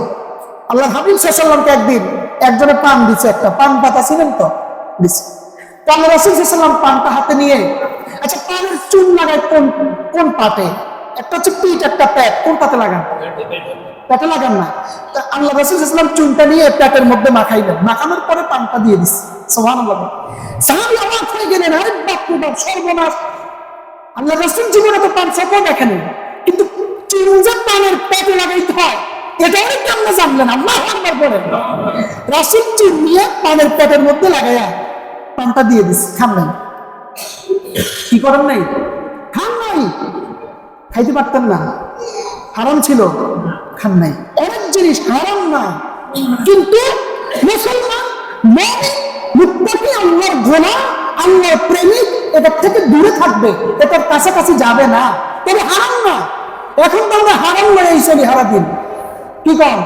আল্লাহ হাবিব সাল্লাল্লাহু আলাইহি ওয়াসাল্লামকে একদিন একজনে পান দিচ্ছে, একটা পান পাতা ছিলেন তো দিচ্ছে। তো আল্লাহ রাসূল সাল্লাল্লাহু আলাইহি ওয়াসাল্লাম পানটা হাতে নিয়ে, আচ্ছা পানের চুন লাগায় কোন কোন পাতে? একটা হচ্ছে পিঠ, একটা পেট, কোন পাতে লাগান? পেটে লাগান না। তা আল্লাহ রাসূল সাল্লাল্লাহু আলাইহি ওয়াসাল্লাম চুনটা নিয়ে পেটের মধ্যে মাখাইলেন, মাখানোর পরে পানটা দিয়ে দিচ্ছে। সুবহানাল্লাহ। সাহাবী অবাক হয়ে গেলেন, আরে বাপ রে বাপ, সর্বনাশ! আল্লাহ রাসূল জীবনে তো পান ছাপও দেখেনি, কিন্তু চুন যে পানের পেটে লাগাইতে হয় এটা অনেক কেমনে জানলেন? আল্লাহু আকবার বলেন। রাসূল চুন নিয়ে পানের পেটের মধ্যে লাগাইয়া পানটা দিয়ে দিচ্ছে, খান নাই। কি করেন নাই? খান নাই, খাইতে পারতেন না, হারাম ছিল, খান নাই। অনেক জিনিস হারাম না, কিন্তু মুসলমান মুমিন মুত্তাকি আল্লাহর গোলাম আল্লাহর প্রেমিক এটার থেকে দূরে থাকবে, এটার কাছাকাছি যাবে না, তবে হারাম না। এখন তো আমরা হারাম লড়াই চলি সারাদিন, কি কর?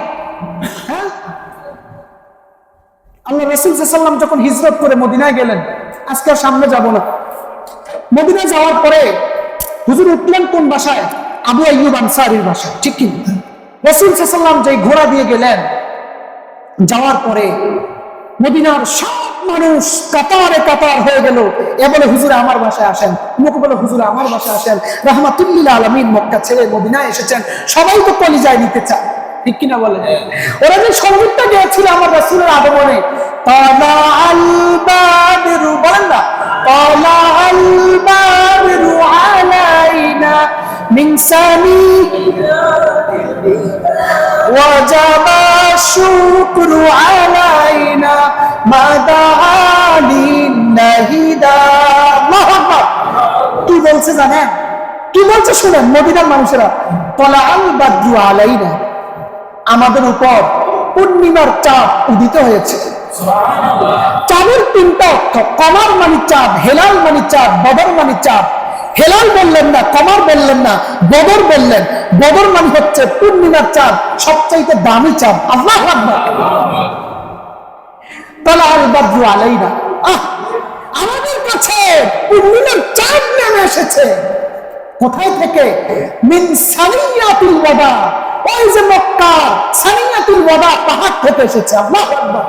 হ্যাঁ, আল্লাহ রাসূল সাল্লাল্লাহু আলাইহি ওয়াসাল্লাম যখন হিজরত করে মদিনায় গেলেন, আজকে আর সামনে যাব না, মদিনায় যাওয়ার পরে হুজুর উঠলেন কোন বাসায়? আবু আইয়ুব আনসারীর বাসায়, ঠিক কি? রাসূল সাল্লাল্লাহু আলাইহি ওয়াসাল্লাম যে ঘোড়া দিয়ে গেলেন, যাওয়ার পরে মদিনার সব মানুষ কাতারে কাতার হয়ে গেল। এ বলে হুজুর আমার বাসায় আসেন, মুখ বলে হুজুর আমার বাসায় আসেন, রাহমাতুল লিল আলামিন মক্কা ছেড়ে মদিনায় এসেছেন, সবাই তো কলিজায় নিতে চায়, ঠিক কিনা বলে? ওরা যে সঙ্গীতটা গেছিল আমার রাসূলের আগমনে, তালা আল বাদরু, বলেন না, তালা আল বাদরু আলাইনা মিন সানি ওয়াজাবা শুকরু আলাইনা মাদালিন নাহিদা। আল্লাহু আকবার। কি বলছে জানেন? কি বলছে শুনেন মদিনার মানুষেরা, তালা আল বাদরু আলাইনা, আমাদের উপর পূর্ণিমার চাঁদ উদিত হয়েছে। চাঁদের তিনটা অর্থ, কমার মানে চাঁদ, হেলাল মানে চাঁদ, বদর মানে চাঁদ। হেলাল বললেন না, কমার বললেন না, বদর বললেন। বদর মানে হচ্ছে পূর্ণিমার চাঁদ, সবচাইতে দামি চাঁদ। আল্লাহু আকবার। তালা আল বাদরু আলাইনা, আমাদের কাছে পূর্ণিমার চাঁদ নেমে এসেছে। কোথায় থেকে? মিন সানিয়াতুল ওয়াদা, ওই যে মক্কা সানিয়াতুল ওয়াদা পাহাড় থেকে এসেছে। আল্লাহু আকবার।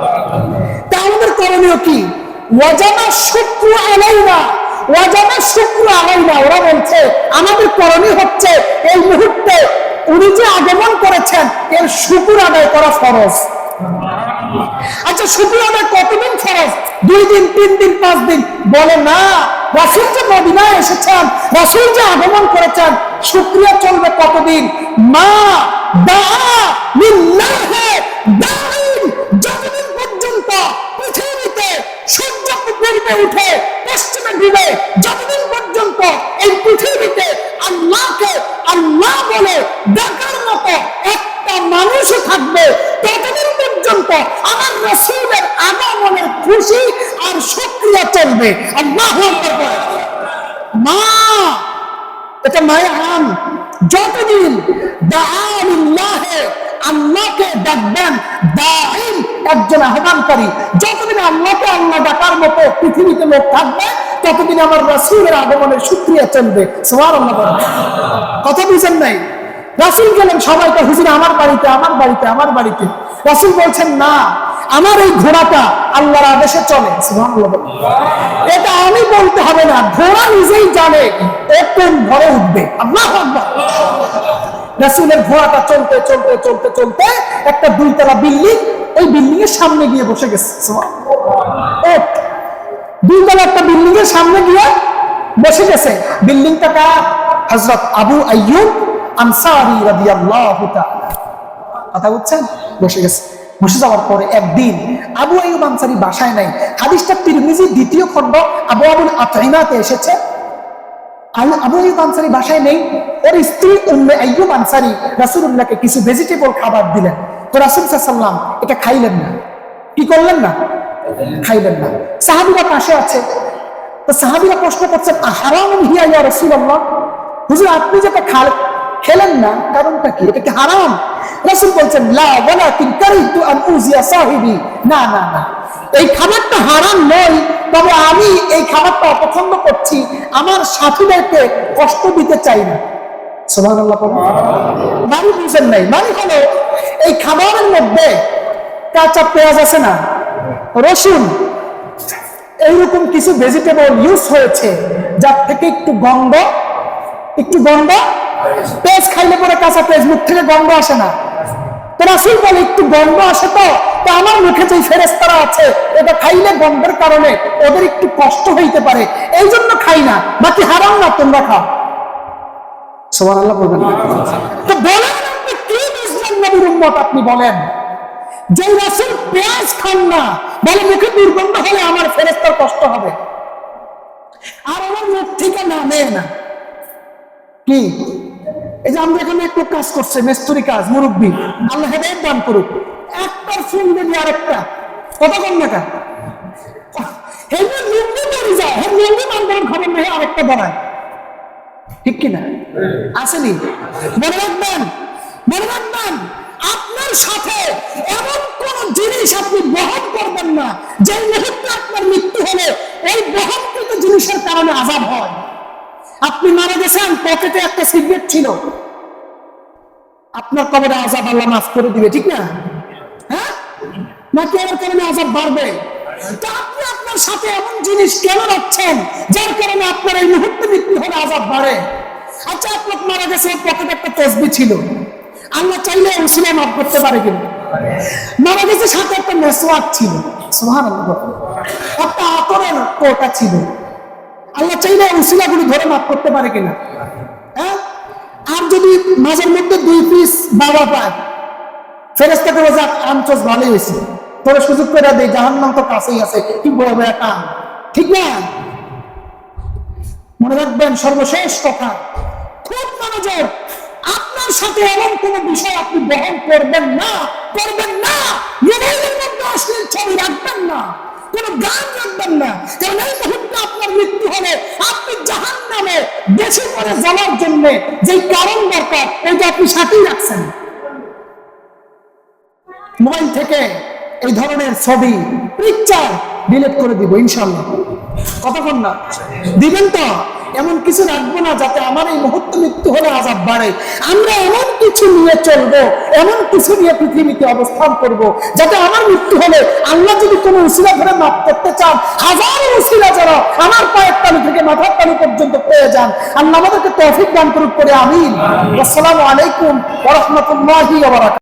তা আমাদের করণীয় কি? ওয়াজাবা শুকরু আলাইনা, ওয়াজাবা শুকরু আলাইনা। ওরা বলছে আমাদের করণীয় হচ্ছে এই মুহূর্তে উনি যে আগমন করেছেন এর শুকর আদায় করা ফরজ। আচ্ছা শুকর আদায় কতদিন ফরজ? 2 দিন, 3 দিন, 5 দিন? বলে না, রাসূল যে মদিনায় এসেছেন, রাসূল যে আগমন করেছেন, শুকরিয়া চলবে কতদিন? মা দা লিল্লাহি দাইন, যতদিন পর্যন্ত পৃথিবীতে সূর্য পূর্বে উঠে পশ্চিমে ডুবে, যতদিন পর্যন্ত এই পৃথিবীতে আল্লাহকে আল্লাহ বলে ডাকার মতো একটা মানুষও থাকবে, ততদিন পর্যন্ত আমার রাসূলের আগমনের খুশি আর শুকরিয়া চলবে। আল্লাহু আকবার। মা, এটা মায়াম, যতদিন দাআলিল্লাহে, আল্লাহকে ডাকবেন, দাঈন একজন আহ্বানকারী, যতদিন আল্লাহকে আল্লাহ ডাকার মতো পৃথিবীতে লোক থাকবে ততদিন আমার রাসূলের আগমনের শুকরিয়া চলবে। সুবহানাল্লাহ। কথা বুঝেন নাই? রাসূল গেলেন সবাইকে, হুজুর আমার বাড়িতে, আমার বাড়িতে, আমার বাড়িতে। রাসূল বলছেন না, আমার এই ঘোড়াটা আল্লাহর আদেশে চলে। সুবহানাল্লাহ। এটা আমি বলতে হবে না, ঘোড়া নিজেই জানে ও কোন ঘরে উঠবে। আল্লাহু আকবার। রাসূলের ঘোড়াটা চলতে চলতে চলতে চলতে একটা 2 তলা বিল্ডিং, ওই বিল্ডিং এর সামনে গিয়ে বসে গেছে। সুবহানাল্লাহ। 2 তলা একটা বিল্ডিং এর সামনে গিয়ে বসে গেছে। বিল্ডিংটা কার? হযরত আবু আইয়ুব আনসারী রাদিয়াল্লাহু তাআলা। কথা বুঝছেন? বসে গেছে। বসে যাওয়ার পরে একদিন আবু আইয়ুব আনসারী বাসায় নাই। হাদিসটা তিরমিজি 2য় খণ্ড আবওয়াবুল আতঈমাতে এসেছে। আবু আইয়ুব আনসারী বাসায় নেই। ওর স্ত্রী উম্মে আইয়ুব আনসারী রাসূলুল্লাহকে কিছু ভেজিটেবল খাবার দিলেন। তো রাসূল সাল্লাল্লাহু আলাইহি ওয়াসাল্লাম এটা খাইলেন না। কি করলেন না? খাইলেন না। সাহাবীরা পাশে আছে, তো সাহাবীরা প্রশ্ন করছেন, হারাম হিয়া ইয়া রাসূলুল্লাহ, হুজুর আপনি যেটা খেলেন না কারণটা কি, এটা কি হারাম? রাসূল বলছেন, লা ওয়ালাকিন কারিতু আন উজিয়া সাহিবি, না না না, এই খাবারটা হারাম নয়, তবে আমি এই খাবারটা অপছন্দ করছি, আমার সাথীদেরকে কষ্ট দিতে চাই না। সুবহানাল্লাহ। মানে বুঝেন নাই, মানে হলো এই খাবারের মধ্যে কাঁচা পেঁয়াজ আছে না, রসুন, এইরকম কিছু ভেজিটেবল ইউজ হয়েছে যার থেকে একটু গন্ধ পেঁয়াজ খাইলে পরে কাঁচা পেঁয়াজ মুখ থেকে গন্ধ আসে না, তো রাসূল বলে একটু গন্ধ আসে, তো আমার মুখে যে ফেরেশতারা আছে এটা খাইলে গন্ধের কারণে ওদের একটু কষ্ট হইতে পারে, এই জন্য খাই না, বাকি হারাম না, তোমরা খাও। সুবহানাল্লাহ বলবেন। তো বলেন আপনি কি বুঝলেন নবীর উম্মত? আপনি বলেন যে রাসূল পেঁয়াজ খান না, বলে মুখে দুর্গন্ধ হলে আমার ফেরেশতার কষ্ট হবে, আর আমার মুখ থেকে নামে না। কি এই যে আমরা এখানে একটু কাজ করছে, মেস্তুরি কাজ, মুরব্বী, আল্লাহ হেদায়েত দান করুক, একটার ফোন দেবি আরেকটা, কথা কম না কা হেমে লুঙ্গি মরে যায়, হে লুঙ্গি মানবেন খবর নেই, আরেকটা বাড়ায়, ঠিক কিনা? আসেনি? মনে রাখবেন, মনে রাখবেন, আপনার সাথে এমন কোন জিনিস আপনি বহন করবেন না যে মুহূর্তে আপনার মৃত্যু হলে এই বহনকৃত জিনিসের কারণে আযাব হয়। আপনি মারা গেছেন, পকেটে একটা সিগারেট ছিল, আপনার কবরে আযাব আল্লাহ মাফ করে দিবে, ঠিক না? হ্যাঁ, নাকি এর কারণে আযাব বাড়বে? তো আপনি আপনার সাথে এমন জিনিস কেন রাখছেন যার কারণে আপনার এই মুহূর্তে মৃত্যু হলে আযাব বাড়ে? আচ্ছা, আপনার মারা গেছে, পকেটে একটা তসবিহ ছিল, আল্লাহ চাইলে উসিলা মাফ করতে পারে কিনা? মারা গেছে, সাথে একটা মেসওয়াক ছিল, সুবহানাল্লাহ, একটা আতরের কোটা ছিল, আল্লাহ চাইলে উসিলাগুলো ধরে মাফ করতে পারে কিনা? হ্যাঁ, আর যদি মাঝের মধ্যে 2 পিস বাবা পায়, ফেরেশতাকে বলে আনচস ভালোই হয়েছে, তোরে সুযোগ করে দেয়, জাহান্নাম তো কাছেই আছে, কি বলবো এটা, ঠিক না? মনে রাখবেন, সর্বশেষ কথা, খুব মনোযোগ, আপনার সাথে এমন কোন বিষয় আপনি বহন করবেন না, মোবাইলের মধ্যে অশ্লীল ছবি রাখবেন না, কোন গান রাখবেন না, কারণ এই মুহূর্তে আপনার মৃত্যু হলে আপনি জাহান্নামে বেশি করে জ্বলার জন্য যে কারণ দরকার ওইটা আপনি সাথেই রাখছেন। মোবাইল থেকে এই ধরনের ছবি, পিকচার ডিলিট করে দিব ইনশাআল্লাহ, কতক্ষণ না দিবেন? তো এমন কিছু রাখবো না যাতে আমার এই মুহূর্তে মৃত্যু হলে আযাব বাড়ে। আমরা এমন কিছু নিয়ে চলবো, এমন কিছু নিয়ে পৃথিবীতে অবস্থান করব যাতে আমার মৃত্যু হলে আল্লাহ যদি কোনো উসিলা ধরে মাফ করতে চান, হাজারো উসিলা যারা আমার পায়ের তালু থেকে মাথার তালু পর্যন্ত পেয়ে যান, আল্লাহ আমাদেরকে তৌফিক দান করুক করে আমিন। আসসালামু আলাইকুম ওয়া রাহমাতুল্লাহি ওয়া বারাকাতুহু।